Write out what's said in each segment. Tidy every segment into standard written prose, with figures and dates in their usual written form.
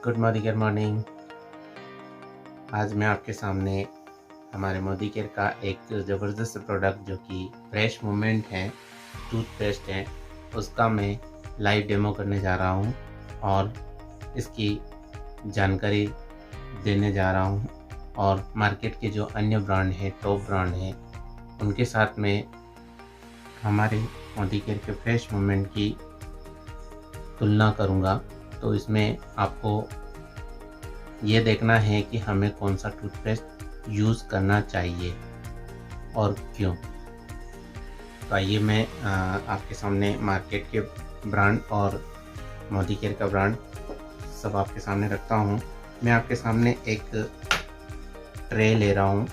Good morning. आज मैं आपके सामने हमारे मोदी केयर का एक ज़बरदस्त प्रोडक्ट जो कि फ्रेश मूवमेंट है, टूथपेस्ट है, उसका मैं लाइव डेमो करने जा रहा हूँ और इसकी जानकारी देने जा रहा हूँ। और मार्केट के जो अन्य ब्रांड हैं, टॉप ब्रांड हैं, उनके साथ में हमारे मोदी केयर के फ्रेश मूवमेंट की तुलना करूँगा। तो इसमें आपको ये देखना है कि हमें कौन सा टूथपेस्ट यूज़ करना चाहिए और क्यों। तो आइए मैं आपके सामने मार्केट के ब्रांड और मोदी केयर का ब्रांड सब आपके सामने रखता हूँ। मैं आपके सामने एक ट्रे ले रहा हूँ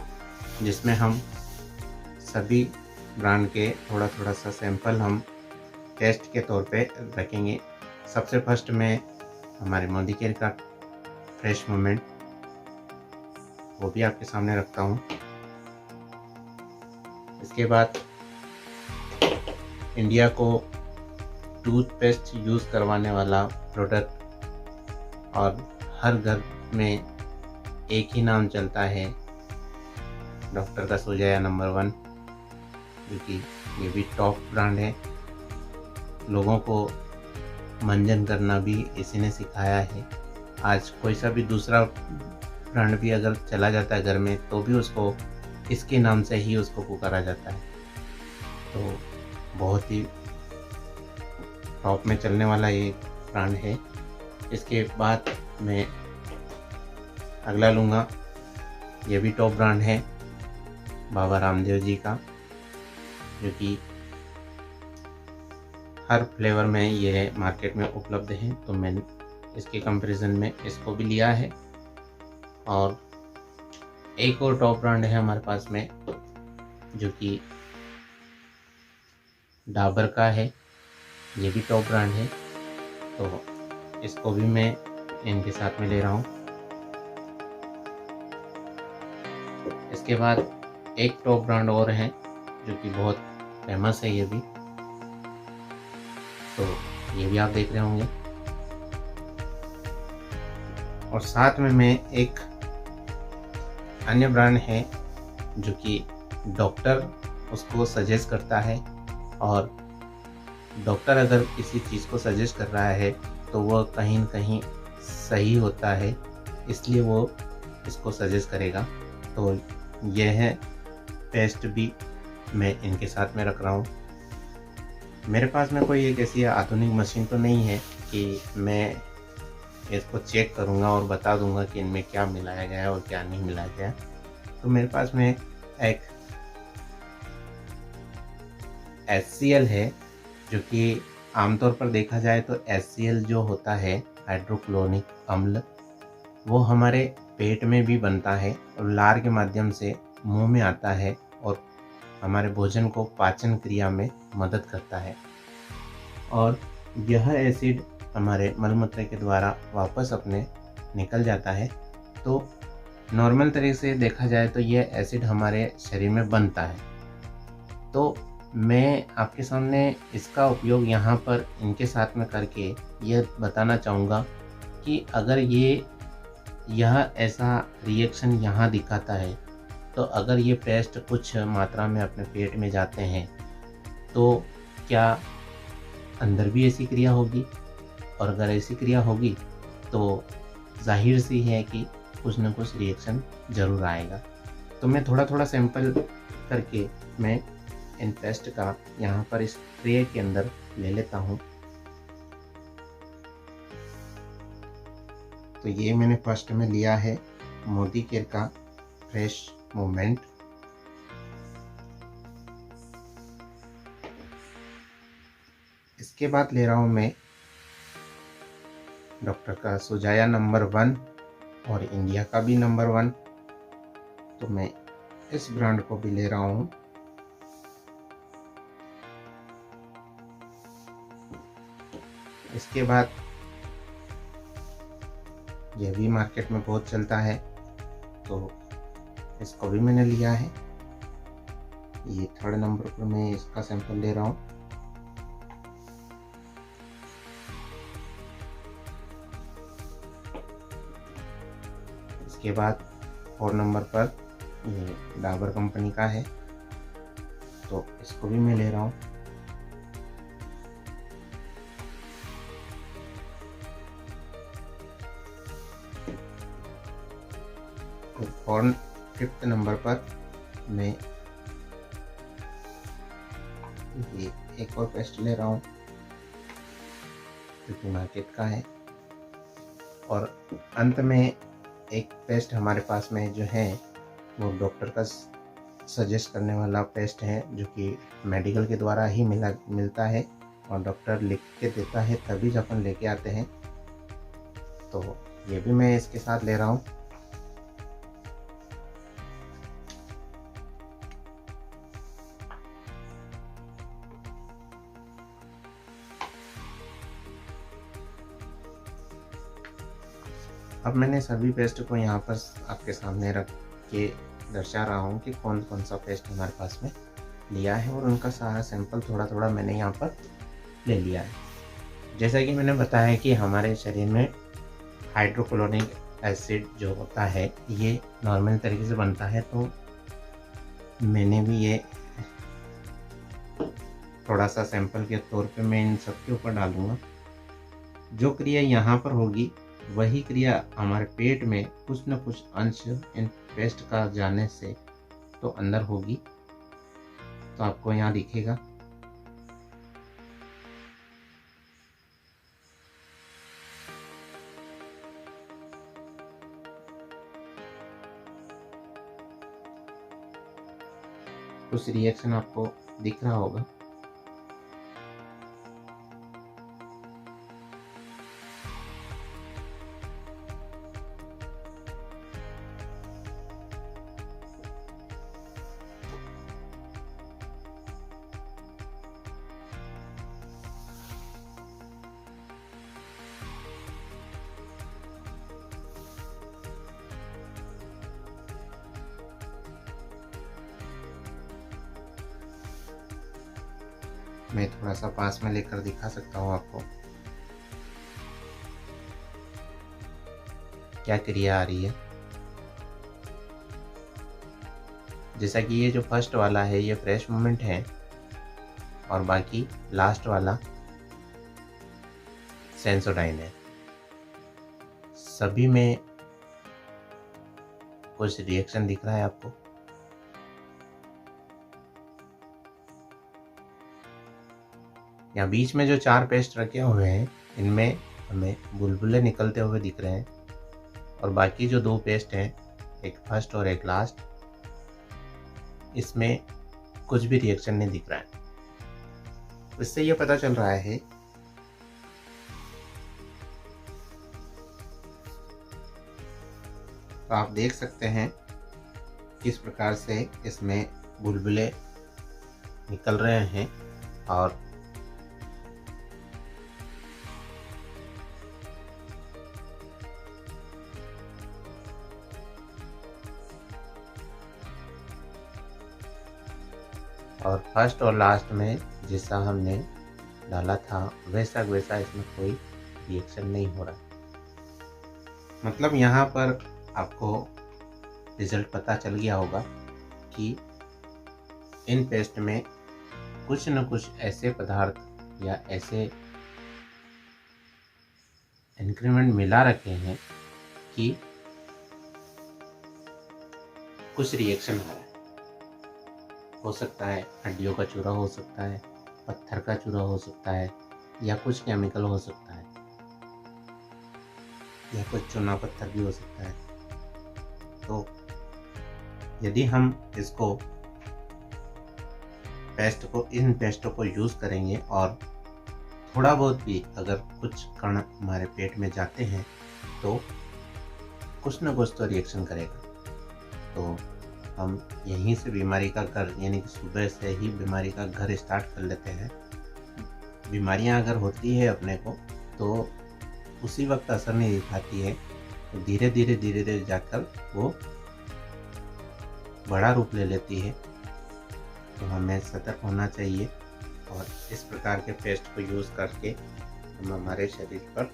जिसमें हम सभी ब्रांड के थोड़ा थोड़ा सा सैंपल हम टेस्ट के तौर पे रखेंगे। सबसे फर्स्ट में हमारे मोदी केयर का फ्रेश मूवमेंट, वो भी आपके सामने रखता हूँ। इसके बाद इंडिया को टूथपेस्ट यूज़ करवाने वाला प्रोडक्ट और हर घर में एक ही नाम चलता है, डॉक्टर का सुजाया नंबर 1, जो कि ये भी टॉप ब्रांड है। लोगों को मंजन करना भी इसी ने सिखाया है। आज कोई सा भी दूसरा ब्रांड भी अगर चला जाता है घर में तो भी उसको इसके नाम से ही उसको पुकारा जाता है। तो बहुत ही टॉप में चलने वाला ये ब्रांड है। इसके बाद मैं अगला लूँगा, ये भी टॉप ब्रांड है, बाबा रामदेव जी का, जो कि हर फ्लेवर में ये मार्केट में उपलब्ध है। तो मैंने इसके कंपैरिजन में इसको भी लिया है। और एक और टॉप ब्रांड है हमारे पास में जो कि डाबर का है, ये भी टॉप ब्रांड है। तो इसको भी मैं इनके साथ में ले रहा हूँ। इसके बाद एक टॉप ब्रांड और है जो कि बहुत फेमस है, ये भी, तो ये भी आप देख रहे होंगे। और साथ में मैं एक अन्य ब्रांड है जो कि डॉक्टर उसको सजेस्ट करता है, और डॉक्टर अगर किसी चीज़ को सजेस्ट कर रहा है तो वह कहीं न कहीं सही होता है, इसलिए वो इसको सजेस्ट करेगा। तो यह पेस्ट भी मैं इनके साथ में रख रहा हूँ। मेरे पास में कोई एक ऐसी आधुनिक मशीन तो नहीं है कि मैं इसको चेक करूँगा और बता दूँगा कि इनमें क्या मिलाया गया है और क्या नहीं मिलाया गया है। तो मेरे पास में एक HCl है, जो कि आमतौर पर देखा जाए तो HCl जो होता है, हाइड्रोक्लोरिक अम्ल, वो हमारे पेट में भी बनता है और लार के माध्यम से मुंह में आता है और हमारे भोजन को पाचन क्रिया में मदद करता है। और यह एसिड हमारे मलमूत्र के द्वारा वापस अपने निकल जाता है। तो नॉर्मल तरीके से देखा जाए तो यह एसिड हमारे शरीर में बनता है। तो मैं आपके सामने इसका उपयोग यहाँ पर इनके साथ में करके यह बताना चाहूँगा कि अगर यह ऐसा रिएक्शन यहाँ दिखाता है, तो अगर ये पेस्ट कुछ मात्रा में अपने पेट में जाते हैं तो क्या अंदर भी ऐसी क्रिया होगी? और अगर ऐसी क्रिया होगी तो जाहिर सी है कि कुछ न कुछ रिएक्शन ज़रूर आएगा। तो मैं थोड़ा थोड़ा सैंपल करके मैं इन पेस्ट का यहाँ पर इस ट्रे के अंदर ले लेता हूँ। तो ये मैंने फर्स्ट में लिया है मोदी केयर का फ्रेश मूवमेंट। इसके बाद ले रहा हूँ मैं डॉक्टर का सुजाया नंबर 1 और इंडिया का भी नंबर 1। तो मैं इस ब्रांड को भी ले रहा हूँ। इसके बाद यह भी मार्केट में बहुत चलता है, तो इसको भी मैंने लिया है। ये 3rd नंबर पर मैं इसका सैंपल ले रहा हूँ। इसके बाद 4 नंबर पर ये डाबर कंपनी का है, तो इसको भी मैं ले रहा हूँ। तो 5th नंबर पर मैं ये एक और पेस्ट ले रहा हूँ जो कि मार्केट का है। और अंत में एक पेस्ट हमारे पास में जो है वो डॉक्टर का सजेस्ट करने वाला पेस्ट है, जो कि मेडिकल के द्वारा ही मिलता है और डॉक्टर लिख के देता है, तभी जब अपन लेके आते हैं। तो ये भी मैं इसके साथ ले रहा हूँ। अब मैंने सभी पेस्ट को यहाँ पर आपके सामने रख के दर्शा रहा हूँ कि कौन कौन सा पेस्ट हमारे पास में लिया है, और उनका सारा सैंपल थोड़ा थोड़ा मैंने यहाँ पर ले लिया है। जैसा कि मैंने बताया कि हमारे शरीर में हाइड्रोक्लोरिक एसिड जो होता है ये नॉर्मल तरीके से बनता है, तो मैंने भी ये थोड़ा सा सैंपल के तौर पे मैं इन सब के ऊपर डालूँगा। जो क्रिया यहाँ पर होगी वही क्रिया हमारे पेट में कुछ न कुछ अंश इन पेस्ट का जाने से तो अंदर होगी, तो आपको यहाँ दिखेगा। कुछ रिएक्शन आपको दिख रहा होगा। मैं थोड़ा सा पास में लेकर दिखा सकता हूँ आपको क्या क्रिया आ रही है। जैसा कि ये जो फर्स्ट वाला है ये फ्रेश मूवमेंट है, और बाकी लास्ट वाला सेंसोडाइन है। सभी में कुछ रिएक्शन दिख रहा है आपको। यहाँ बीच में जो 4 पेस्ट रखे हुए हैं इनमें हमें बुलबुले निकलते हुए दिख रहे हैं, और बाकी जो 2 पेस्ट हैं, एक फर्स्ट और एक लास्ट, इसमें कुछ भी रिएक्शन नहीं दिख रहा है। इससे ये पता चल रहा है तो आप देख सकते हैं किस प्रकार से इसमें बुलबुले निकल रहे हैं, और फर्स्ट और लास्ट में जैसा हमने डाला था वैसा वैसा इसमें कोई रिएक्शन नहीं हो रहा। मतलब यहाँ पर आपको रिजल्ट पता चल गया होगा कि इन पेस्ट में कुछ न कुछ ऐसे पदार्थ या ऐसे इंक्रीमेंट मिला रखे हैं कि कुछ रिएक्शन हो रहा है। हो सकता है हड्डियों का चूरा हो सकता है, पत्थर का चूरा हो सकता है, या कुछ केमिकल हो सकता है, या कुछ चूना पत्थर भी हो सकता है। तो यदि हम इसको इन पेस्टों को यूज़ करेंगे और थोड़ा बहुत भी अगर कुछ कण हमारे पेट में जाते हैं तो कुछ न कुछ तो रिएक्शन करेगा। तो हम यहीं से बीमारी का घर, यानी कि सुबह से ही बीमारी का घर स्टार्ट कर लेते हैं। बीमारियां अगर होती है अपने को तो उसी वक्त असर नहीं दिखाती है, तो धीरे धीरे जाकर वो बड़ा रूप ले लेती है। तो हमें सतर्क होना चाहिए, और इस प्रकार के पेस्ट को यूज़ करके हम हमारे शरीर पर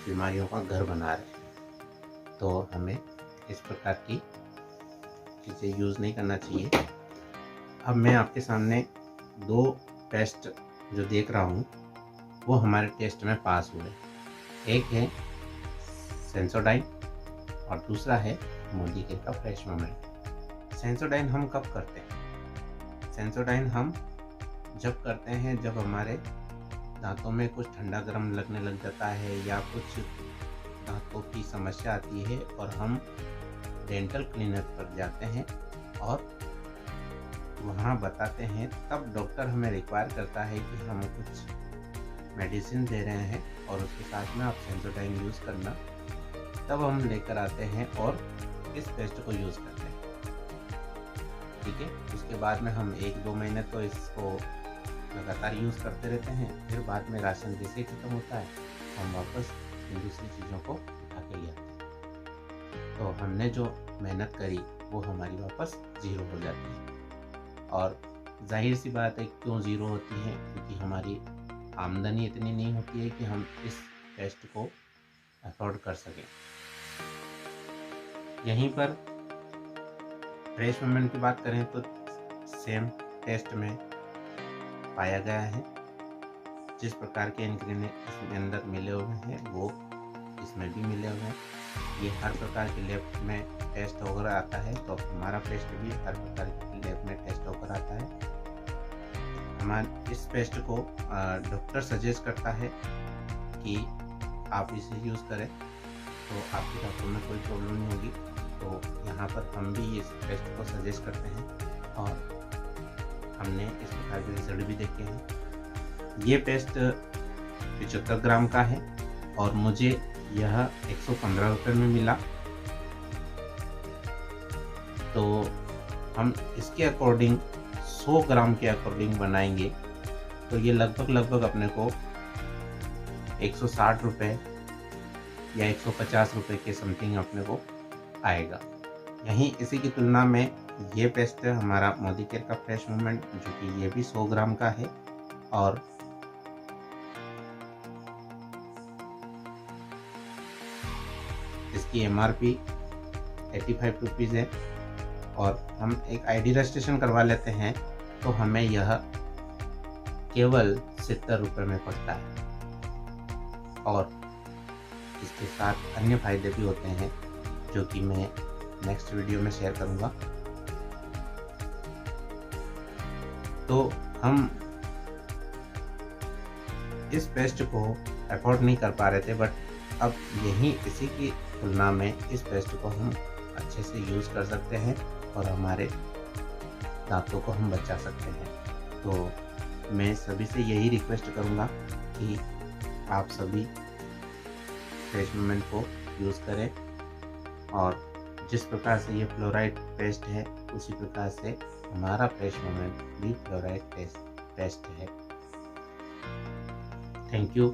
बीमारियों का घर बना रहे हैं। तो हमें इस प्रकार की चीज़ें यूज़ नहीं करना चाहिए। अब मैं आपके सामने 2 पेस्ट जो देख रहा हूँ वो हमारे टेस्ट में पास हुए। एक है सेंसोडाइन और दूसरा है मोदीकेयर का फ्रेश मोमेंट। सेंसोडाइन हम कब करते हैं? सेंसोडाइन हम जब करते हैं जब हमारे दांतों में कुछ ठंडा गर्म लगने लग जाता है या कुछ दांतों की समस्या आती है और हम डेंटल क्लीनर पर जाते हैं और वहाँ बताते हैं, तब डॉक्टर हमें रिक्वायर करता है कि हम कुछ मेडिसिन दे रहे हैं और उसके साथ में आप सेंसोडाइन यूज़ करना। तब हम लेकर आते हैं और इस पेस्ट को यूज़ करते हैं। ठीक है, उसके बाद में हम 1-2 महीने तो इसको लगातार यूज़ करते रहते हैं। फिर बाद में राशन जैसे ख़त्म होता है हम वापस इन दूसरी चीज़ों को उठा के ले आते हैं। तो हमने जो मेहनत करी वो हमारी वापस ज़ीरो हो जाती है। और जाहिर सी बात है क्यों ज़ीरो होती है, क्योंकि हमारी आमदनी इतनी नहीं होती है कि हम इस पेस्ट को अफोर्ड कर सकें। यहीं पर फ्रेश मोमेंट की बात करें तो सेम टेस्ट में पाया गया है। जिस प्रकार के इंग्रेडिएंट इसके अंदर मिले हुए हैं वो इसमें भी मिले हुए हैं। ये हर प्रकार के लैब में टेस्ट होकर आता है, तो हमारा पेस्ट भी हर प्रकार के लैब में टेस्ट होकर आता है। हमारे इस पेस्ट को डॉक्टर सजेस्ट करता है कि आप इसे यूज़ करें तो आपके दांतों में कोई प्रॉब्लम नहीं होगी। तो यहाँ पर हम भी इस पेस्ट को सजेस्ट करते हैं और हमने इस प्रकार के रिजल्ट भी देखे हैं। ये पेस्ट 75 ग्राम का है और मुझे यह 115 रुपये में मिला। तो हम इसके अकॉर्डिंग 100 ग्राम के अकॉर्डिंग बनाएंगे तो ये लगभग अपने को 160 रुपये या 150 रुपये के समथिंग अपने को आएगा। यहीं इसी की तुलना में ये पेस्ट है हमारा मोदीकेयर का फ्रेश मोमेंट, जो कि ये भी 100 ग्राम का है और इसकी MRP 85 रुपीज़ है। और हम एक ID रजिस्ट्रेशन करवा लेते हैं तो हमें यह केवल 70 रुपये में पड़ता है। और इसके साथ अन्य फायदे भी होते हैं जो कि मैं नेक्स्ट वीडियो में शेयर करूंगा। तो हम इस पेस्ट को अफोर्ड नहीं कर पा रहे थे, बट अब यहीं इसी की तुलना में इस पेस्ट को हम अच्छे से यूज़ कर सकते हैं और हमारे दांतों को हम बचा सकते हैं। तो मैं सभी से यही रिक्वेस्ट करूंगा कि आप सभी फ्रेश मोमेंट को यूज़ करें और जिस प्रकार से ये फ्लोराइड पेस्ट है उसी प्रकार से हमारा फ्रेश मोमेंट भी फ्लोराइड पेस्ट है। Thank you.